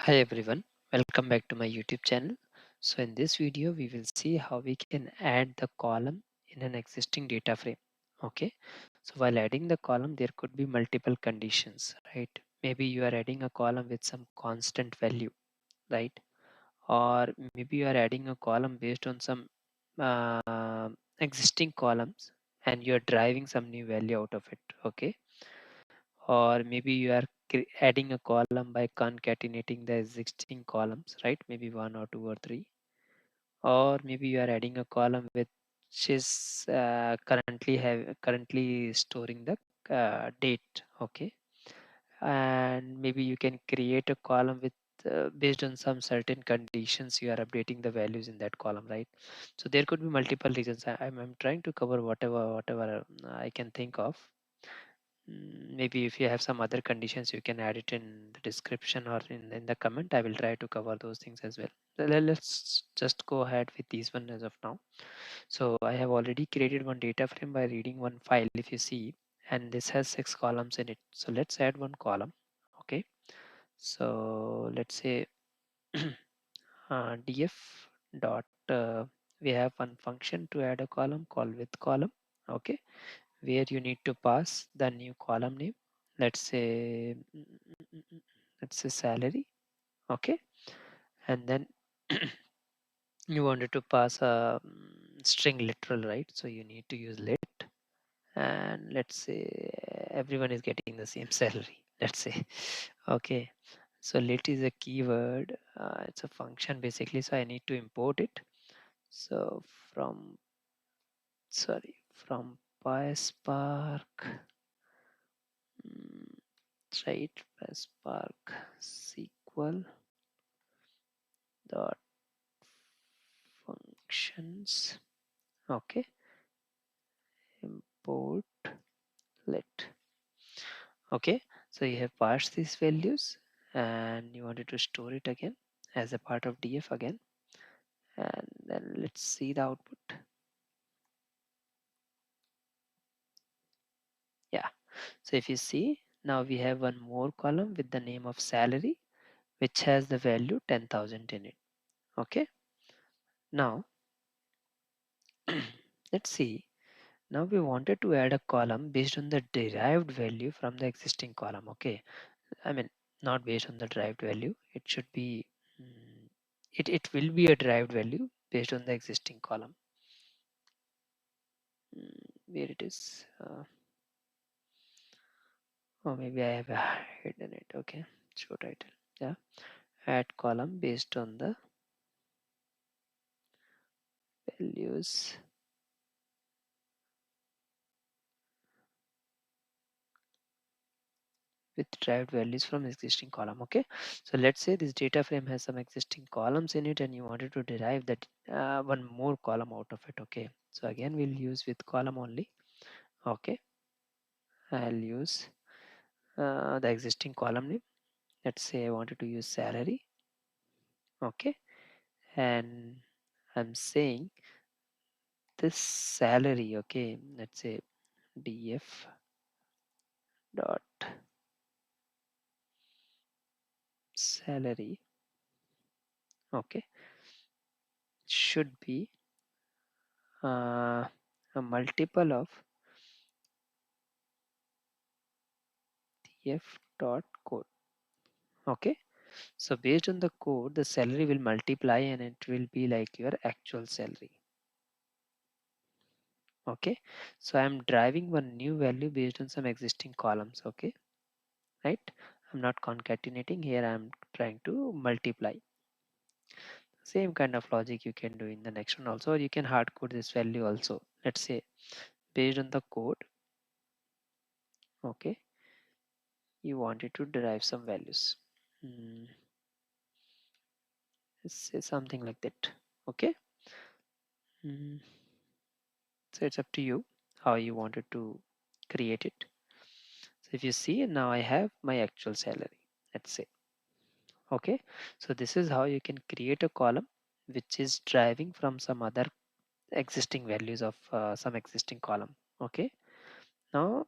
Hi everyone, welcome back to my YouTube channel. So in this video we will see how we can add the column in an existing data frame. Okay, so while adding the column there could be multiple conditions, right? Maybe you are adding a column with some constant value, right? Or maybe you are adding a column based on some existing columns and you are driving some new value out of it. Okay, or maybe you are adding a column by concatenating the existing columns, right? Maybe one or two or three, or maybe you are adding a column which is currently storing the date. Okay, and maybe you can create a column with based on some certain conditions you are updating the values in that column, right? So there could be multiple reasons. I'm trying to cover whatever I can think of. Maybe if you have some other conditions you can add it in the description or in the comment. I will try to cover those things as well. Let's just go ahead with these one as of now. So I have already created one data frame by reading one file, if you see, and this has 6 columns in it. So let's add one column. Okay, so let's say df dot we have one function to add a column called with column. Okay, where you need to pass the new column name. Let's say let's say salary. Okay, and then you wanted to pass a string literal, right? So you need to use lit, and let's say everyone is getting the same salary, let's say. Okay, so lit is a keyword, it's a function basically, so I need to import it. So from from PySpark, mm, right, PySpark SQL dot functions. Okay, import let. Okay, so you have parsed these values and you wanted to store it again as a part of df again, and then let's see the output. Yeah, so if you see, now we have one more column with the name of salary, which has the value 10,000 in it. Okay, now let's see. Now we wanted to add a column based on the derived value from the existing column. Okay, I mean, not based on the derived value. It should be, it will be a derived value based on the existing column. Where it is. Oh, maybe I have hidden it. Okay, show title. Yeah, add column based on the values with derived values from existing column. Okay, so let's say this data frame has some existing columns in it and you wanted to derive that one more column out of it. Okay, so again we'll use with column only. Okay, I'll use the existing column name. Let's say I wanted to use salary. Okay, and I'm saying this salary. Okay, let's say df dot salary. Okay, should be a multiple of df dot code. Okay, so based on the code the salary will multiply and it will be like your actual salary. Okay, so I'm driving one new value based on some existing columns. Okay, right, I'm not concatenating here, I'm trying to multiply. Same kind of logic you can do in the next one also, or you can hard code this value also. Let's say based on the code. Okay, you wanted to derive some values. Hmm, let's say something like that. Okay, Hmm, so it's up to you how you wanted to create it. So if you see, now I have my actual salary, let's say. Okay, so this is how you can create a column which is driving from some other existing values of some existing column. Okay, now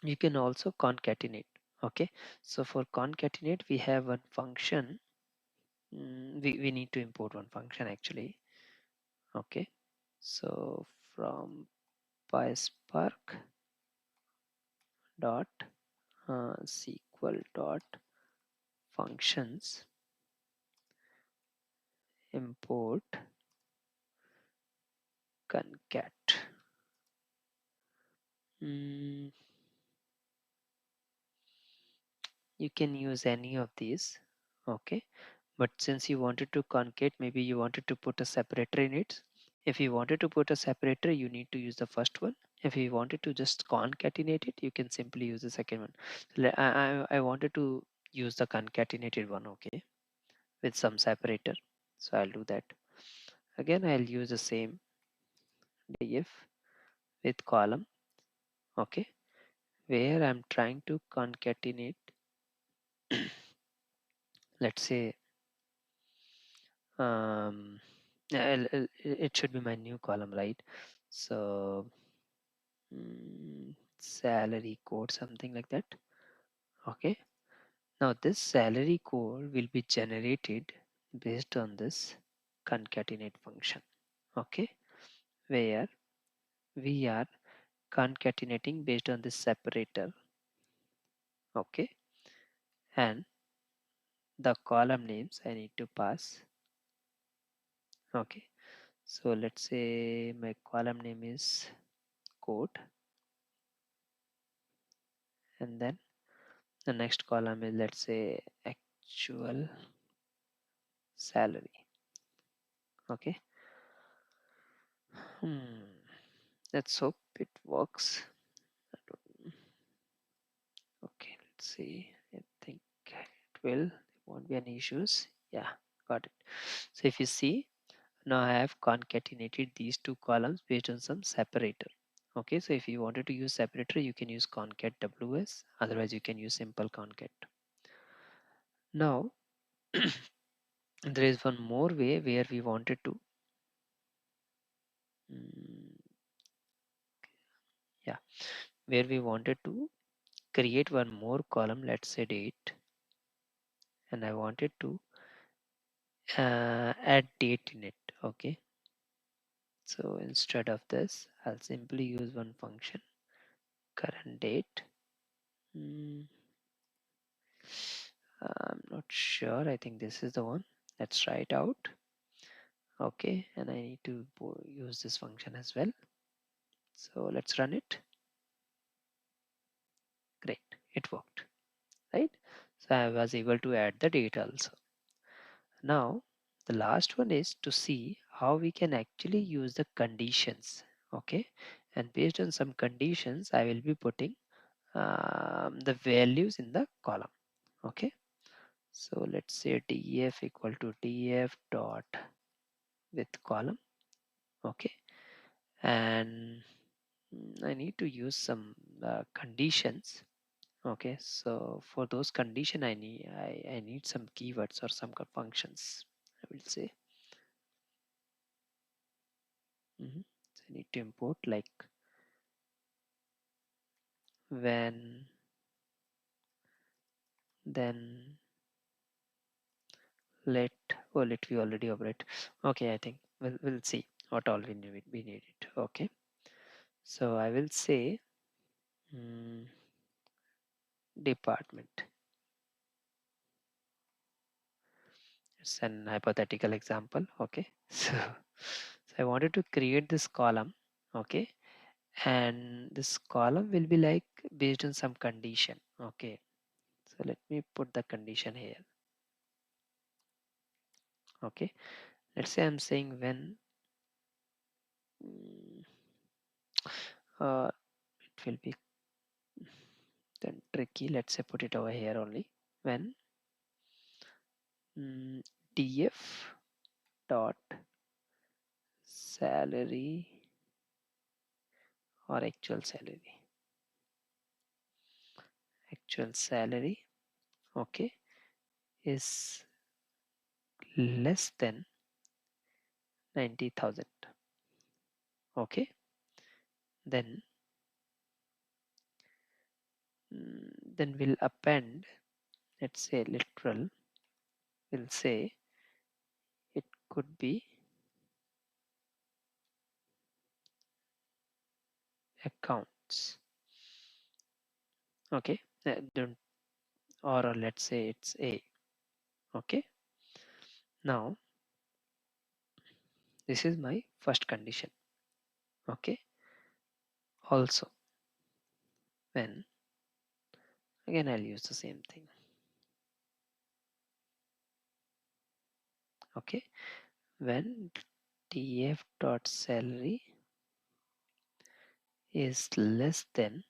you can also concatenate. Okay, so for concatenate we have one function. We need to import one function actually. Okay, so from PySpark dot SQL dot functions import concat. Mm, you can use any of these. Okay, but since you wanted to concate, maybe you wanted to put a separator in it. If you wanted to put a separator, you need to use the first one. If you wanted to just concatenate it, you can simply use the second one. I wanted to use the concatenated one, okay, with some separator. So I'll do that. Again, I'll use the same div with column, okay, where I'm trying to concatenate, let's say, um, it should be my new column, right? So salary code, something like that. Okay, now this salary code will be generated based on this concatenate function. Okay, where we are concatenating based on this separator. Okay, and the column names I need to pass. Okay, so let's say my column name is code, and then the next column is, let's say, actual salary. Okay, let's hope it works. I don't- okay, let's see. I think it will. There won't be any issues. Yeah, got it. So if you see, now I have concatenated these two columns based on some separator. Okay, so if you wanted to use separator, you can use concat ws. Otherwise, you can use simple concat. Now, there is one more way where we wanted to, mm, yeah, where we wanted to create one more column. Let's say date, and I wanted to add date in it. Okay, so instead of this, I'll simply use one function, current date. Mm, I'm not sure. I think this is the one. Let's try it out. Okay, and I need to use this function as well. So let's run it. Great, it worked, right? So I was able to add the date also. Now, the last one is to see how we can actually use the conditions. Okay, and based on some conditions, I will be putting the values in the column. Okay, so let's say def equal to def dot with column. Okay, and I need to use some conditions. Okay, so for those condition I need some keywords or some functions, I will say. So I need to import like when, then, let. Oh, let we already operate. Okay, I think we'll see what all we need it. Okay, so I will say mm, department. It's an hypothetical example. Okay, so I wanted to create this column. Okay, and this column will be like based on some condition. Okay, so let me put the condition here. Okay, let's say I'm saying when, mm, it will be then tricky. Let's say put it over here only. When df dot salary or actual salary, okay, is less than 90,000. Okay, then then we'll append, let's say literal, we'll say it could be accounts. Okay, don't, or let's say it's a. Okay, now this is my first condition. Okay, also when, again I'll use the same thing. Okay, when tf dot salary is less than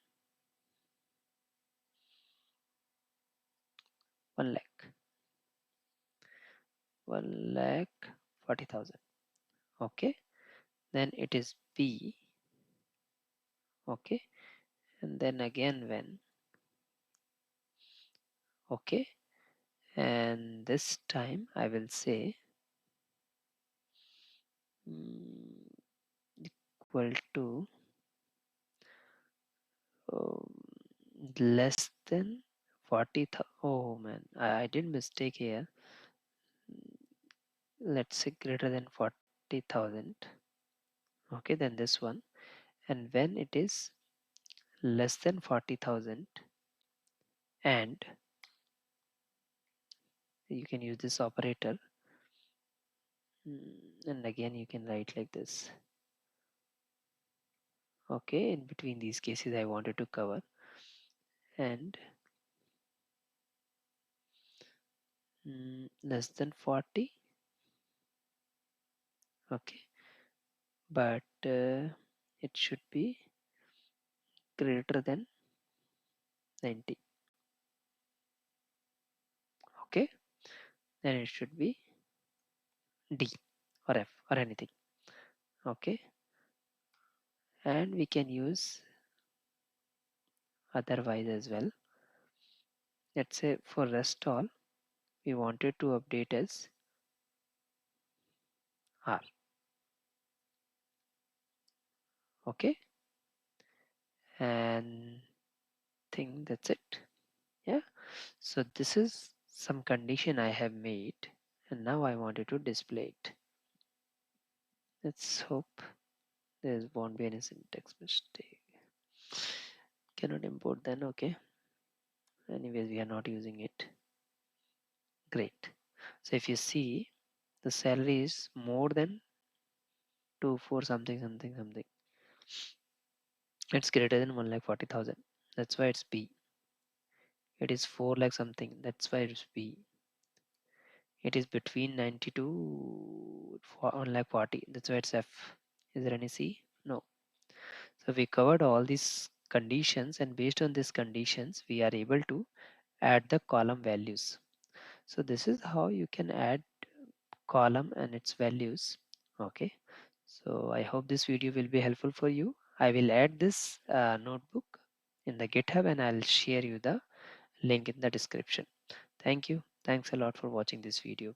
1 lakh, 1,40,000. Okay, then it is b. Okay, and then again when. Okay, and this time I will say equal to um, less than 40,000. Oh man, I did mistake here. Let's say greater than 40,000. Okay, then this one. And when it is less than 40,000, and you can use this operator. And again you can write like this. Okay, in between these cases I wanted to cover. And less than 40. Okay, but it should be greater than 90. Okay, then it should be D or F or anything. Okay, and we can use otherwise as well. Let's say for rest all we wanted to update as R. Okay, and think that's it. Yeah, so this is some condition I have made, and now I wanted to display it. Let's hope there won't be any syntax mistake. Cannot import then. Okay, anyways we are not using it. Great. So if you see, the salary is more than 2 4 something something something. It's greater than 1,40,000. That's why it's B. It is 4 lakh something. That's why it's B. It is between 90 to 1,40,000. That's why it's F. Is there any C? No. So we covered all these conditions, and based on these conditions, we are able to add the column values. So this is how you can add column and its values. Okay, so I hope this video will be helpful for you. I will add this notebook in the GitHub, and I'll share you the link in the description. Thank you. Thanks a lot for watching this video.